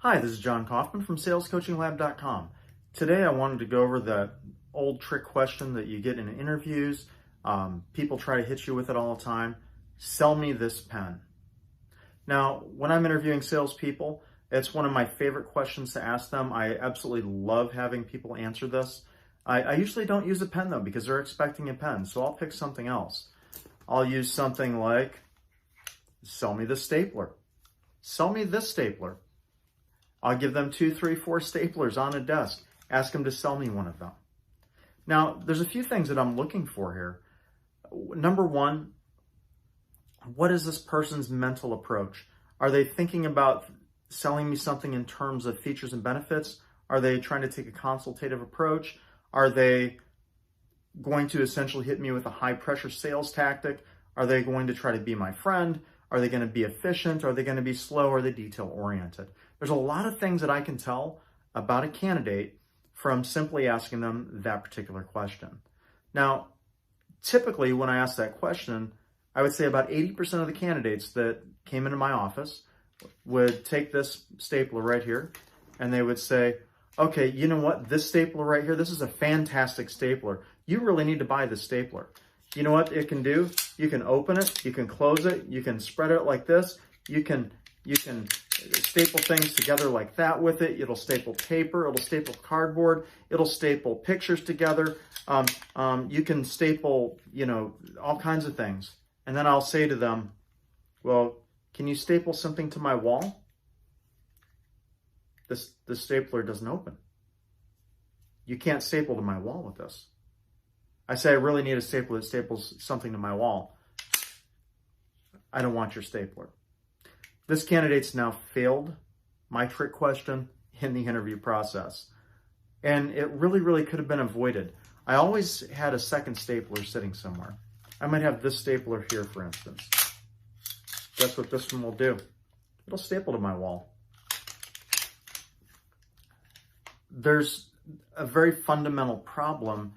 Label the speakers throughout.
Speaker 1: Hi, this is John Kaufman from salescoachinglab.com. Today I wanted to go over that old trick question that you get in interviews. People try to hit you with it all the time. Sell me this pen. Now, when I'm interviewing salespeople, it's one of my favorite questions to ask them. I absolutely love having people answer this. I usually don't use a pen though because they're expecting a pen, so I'll pick something else. I'll use something like, sell me this stapler. Sell me this stapler. I'll give them 2, 3, 4 staplers on a desk. Ask them to sell me one of them. Now, there's a few things that I'm looking for here. Number one, what is this person's mental approach? Are they thinking about selling me something in terms of features and benefits? Are they trying to take a consultative approach? Are they going to essentially hit me with a high-pressure sales tactic? Are they going to try to be my friend? Are they going to be efficient? Are they going to be slow? Are they detail-oriented? There's a lot of things that I can tell about a candidate from simply asking them that particular question. Now, typically when I ask that question, I would say about 80% of the candidates that came into my office would take this stapler right here and they would say, okay, you know what, this stapler right here, this is a fantastic stapler. You really need to buy this stapler. You know what it can do? You can open it, you can close it, you can spread it like this, you can staple things together like that with it. It'll staple paper, it'll staple cardboard, it'll staple pictures together. You can staple, all kinds of things. And then I'll say to them, well, can you staple something to my wall? This stapler doesn't open. You can't staple to my wall with this. I say, I really need a stapler that staples something to my wall. I don't want your stapler. This candidate's now failed my trick question in the interview process. And it really, really could have been avoided. I always had a second stapler sitting somewhere. I might have this stapler here, for instance. Guess what this one will do? It'll staple to my wall. There's a very fundamental problem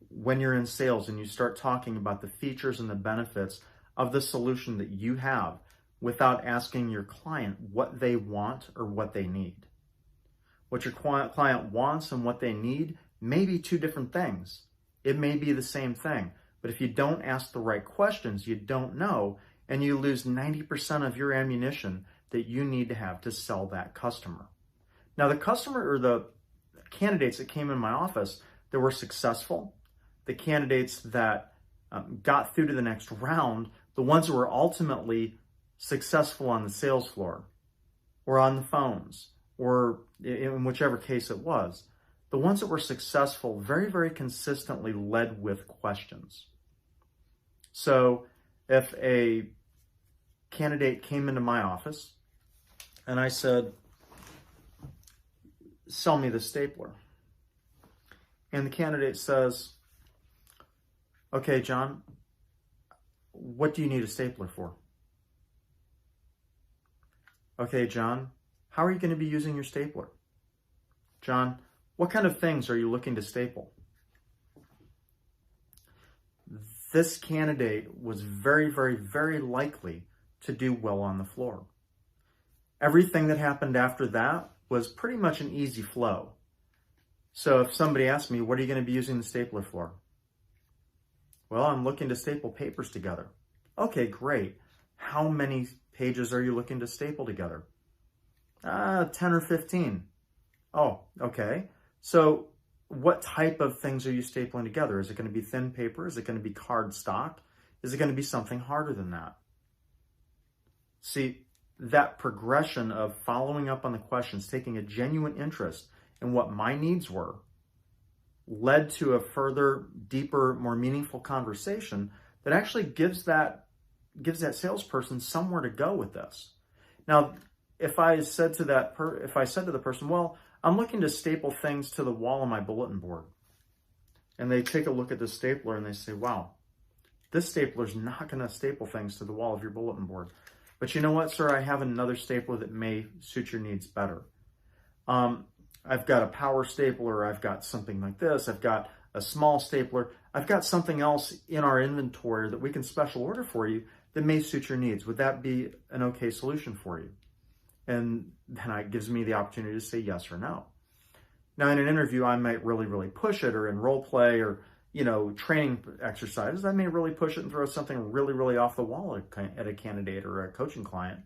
Speaker 1: when you're in sales and you start talking about the features and the benefits of the solution that you have without asking your client what they want or what they need. What your client wants and what they need may be two different things. It may be the same thing, but if you don't ask the right questions, you don't know, and you lose 90% of your ammunition that you need to have to sell that customer. Now, the customer or the candidates that came in my office that were successful, the candidates that got through to the next round, the ones that were ultimately successful on the sales floor or on the phones or in whichever case it was, the ones that were successful very, very consistently led with questions. So if a candidate came into my office and I said, sell me the stapler. And the candidate says, okay, John, what do you need a stapler for? Okay, John, how are you going to be using your stapler? John, what kind of things are you looking to staple? This candidate was very, very, very likely to do well on the floor. Everything that happened after that was pretty much an easy flow. So if somebody asked me, what are you going to be using the stapler for? Well, I'm looking to staple papers together. Okay, great. How many pages are you looking to staple together? 10 or 15. Oh, okay. So what type of things are you stapling together? Is it going to be thin paper? Is it going to be card stock? Is it going to be something harder than that? See, that progression of following up on the questions, taking a genuine interest in what my needs were, led to a further, deeper, more meaningful conversation that actually gives that salesperson somewhere to go with this. Now, if I said to the person, well, I'm looking to staple things to the wall on my bulletin board, and they take a look at the stapler and they say, wow, this stapler is not going to staple things to the wall of your bulletin board. But you know what, sir? I have another stapler that may suit your needs better. I've got a power stapler. I've got something like this. I've got a small stapler. I've got something else in our inventory that we can special order for you that may suit your needs. Would that be an okay solution for you? And then it gives me the opportunity to say yes or no. Now, in an interview, I might really push it, or in role play or, training exercises, I may really push it and throw something really off the wall at a candidate or a coaching client.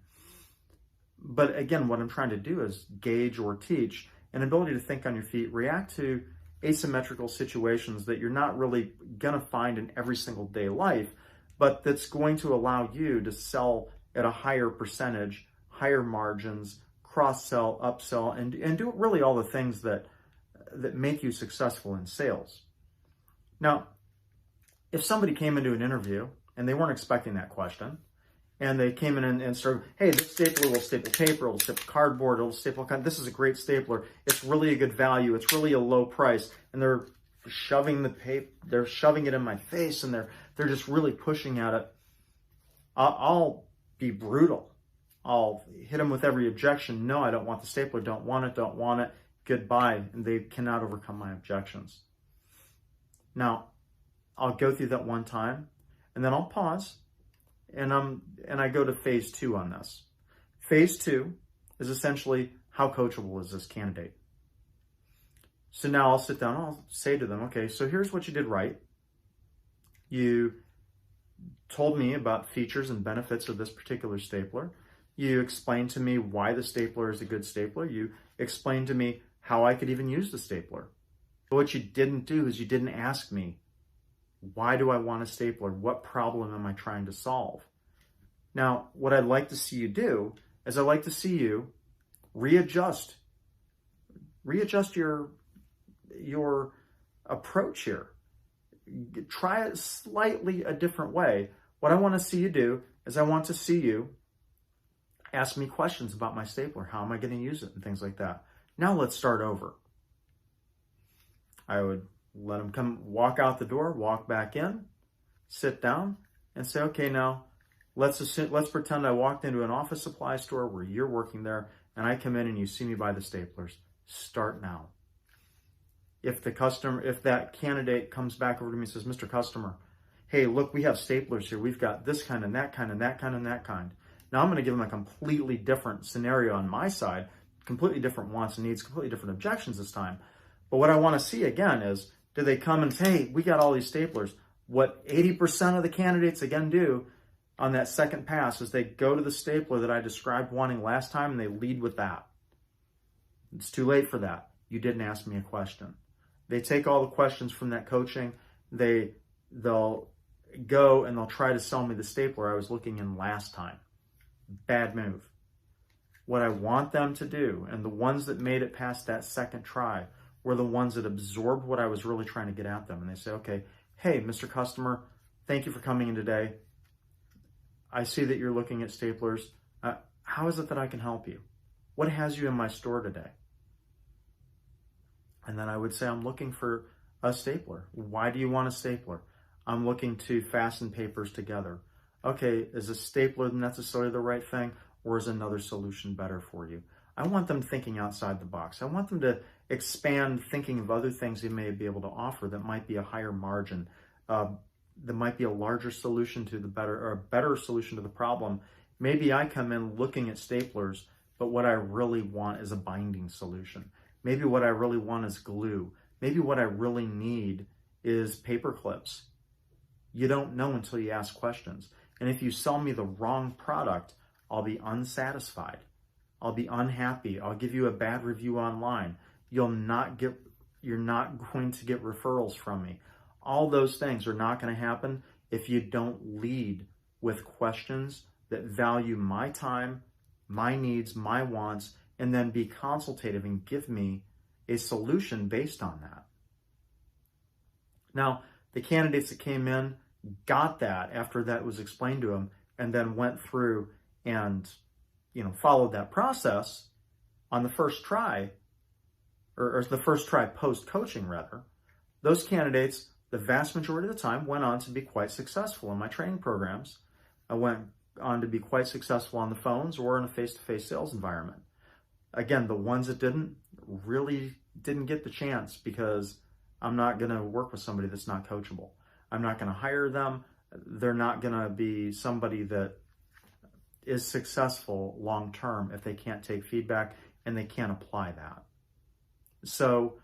Speaker 1: But again, what I'm trying to do is gauge or teach an ability to think on your feet, react to asymmetrical situations that you're not really going to find in every single day life, but that's going to allow you to sell at a higher percentage, higher margins, cross-sell, upsell, and do really all the things that make you successful in sales. Now, if somebody came into an interview and they weren't expecting that question, and they came in and started, hey, this stapler will staple paper, it'll staple cardboard, it'll staple, this is a great stapler, it's really a good value, it's really a low price, and they're shoving the paper, they're shoving it in my face, and they're just really pushing at it, I'll be brutal. I'll hit them with every objection. No, I don't want the stapler, don't want it, goodbye, and they cannot overcome my objections. Now, I'll go through that one time, and then I'll pause, and I go to phase 2 on this. Phase 2 is essentially, how coachable is this candidate? So now I'll sit down, I'll say to them, okay, so here's what you did right. You told me about features and benefits of this particular stapler. You explained to me why the stapler is a good stapler. You explained to me how I could even use the stapler. But what you didn't do is you didn't ask me, why do I want a stapler? What problem am I trying to solve? Now, what I'd like to see you do is I'd like to see you readjust your approach here. Try it slightly a different way. What I want to see you do is I want to see you ask me questions about my stapler. How am I going to use it and things like that. Now let's start over. I would let them walk out the door, walk back in, sit down, and say, okay, now let's pretend I walked into an office supply store where you're working there, and I come in and you see me buy the staplers. Start now. If that candidate comes back over to me and says, Mr. Customer, hey, look, we have staplers here. We've got this kind and that kind and that kind and that kind. Now I'm going to give them a completely different scenario on my side, completely different wants and needs, completely different objections this time. But what I want to see again is, do they come and say, hey, we got all these staplers? What 80% of the candidates again do on that second pass is they go to the stapler that I described wanting last time and they lead with that. It's too late for that. You didn't ask me a question. They take all the questions from that coaching. They'll go and they'll try to sell me the stapler I was looking in last time. Bad move. What I want them to do, and the ones that made it past that second try, were the ones that absorbed what I was really trying to get at them. And they say, okay, hey, Mr. Customer, thank you for coming in today. I see that you're looking at staplers. How is it that I can help you? What has you in my store today? And then I would say, I'm looking for a stapler. Why do you want a stapler? I'm looking to fasten papers together. Okay, is a stapler necessarily the right thing, or is another solution better for you? I want them thinking outside the box. I want them to expand thinking of other things they may be able to offer that might be a higher margin, that might be a larger solution to the or a better solution to the problem. Maybe I come in looking at staplers, but what I really want is a binding solution. Maybe what I really want is glue. Maybe what I really need is paper clips. You don't know until you ask questions. And if you sell me the wrong product, I'll be unsatisfied. I'll be unhappy. I'll give you a bad review online. You're not going to get referrals from me. All those things are not going to happen if you don't lead with questions that value my time, my needs, my wants, and then be consultative and give me a solution based on that. Now, the candidates that came in got that after that was explained to them, and then went through and followed that process on the first try, or the first try post-coaching rather. Those candidates, the vast majority of the time, went on to be quite successful in my training programs. I went on to be quite successful on the phones or in a face-to-face sales environment. Again, the ones that really didn't get the chance, because I'm not going to work with somebody that's not coachable. I'm not going to hire them. They're not going to be somebody that is successful long term if they can't take feedback and they can't apply that. So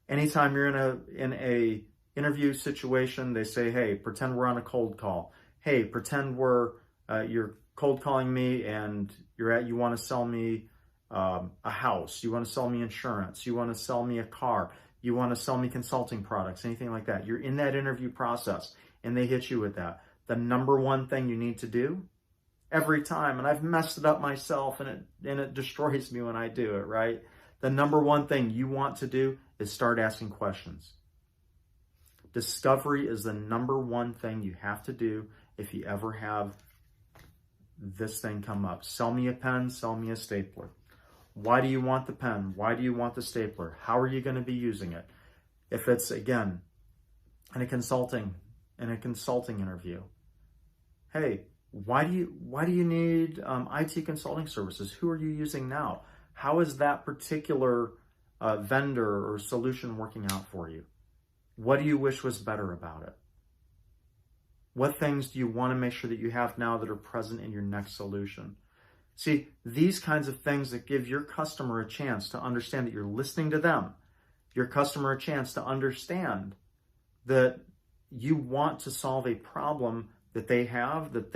Speaker 1: anytime you're in a interview situation, they say, hey, pretend we're on a cold call. Hey, pretend you're cold calling me and you want to sell me a house. You want to sell me insurance. You want to sell me a car. You want to sell me consulting products, anything like that. You're in that interview process and they hit you with that. The number one thing you need to do every time, and I've messed it up myself and it destroys me when I do it, right? The number one thing you want to do is start asking questions. Discovery is the number one thing you have to do if you ever have this thing come up. Sell me a pen, sell me a stapler. Why do you want the pen? Why do you want the stapler? How are you going to be using it? If it's, again, in a consulting interview, hey, why do you need IT consulting services? Who are you using now? How is that particular vendor or solution working out for you? What do you wish was better about it? What things do you want to make sure that you have now that are present in your next solution? See, these kinds of things that give your customer a chance to understand that you're listening to them, your customer a chance to understand that you want to solve a problem that they have, that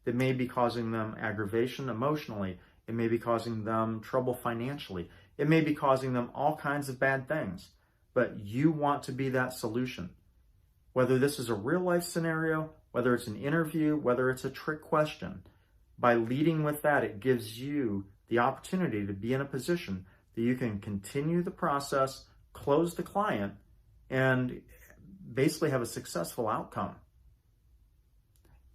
Speaker 1: may be causing them aggravation emotionally. It may be causing them trouble financially. It may be causing them all kinds of bad things. But you want to be that solution. Whether this is a real life scenario, whether it's an interview, whether it's a trick question, by leading with that, it gives you the opportunity to be in a position that you can continue the process, close the client, and basically have a successful outcome.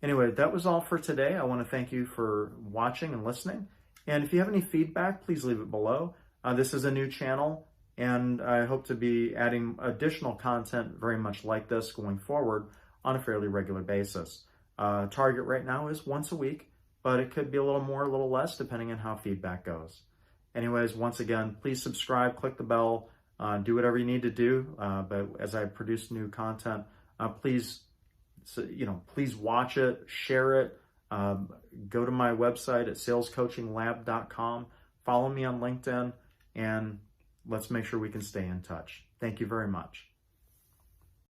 Speaker 1: Anyway, that was all for today. I want to thank you for watching and listening. And if you have any feedback, please leave it below. This is a new channel, and I hope to be adding additional content very much like this going forward on a fairly regular basis. Target right now is once a week, but it could be a little more, a little less, depending on how feedback goes. Anyways, once again, please subscribe, click the bell, do whatever you need to do. But as I produce new content, please watch it, share it. Go to my website at salescoachinglab.com. Follow me on LinkedIn, and let's make sure we can stay in touch. Thank you very much.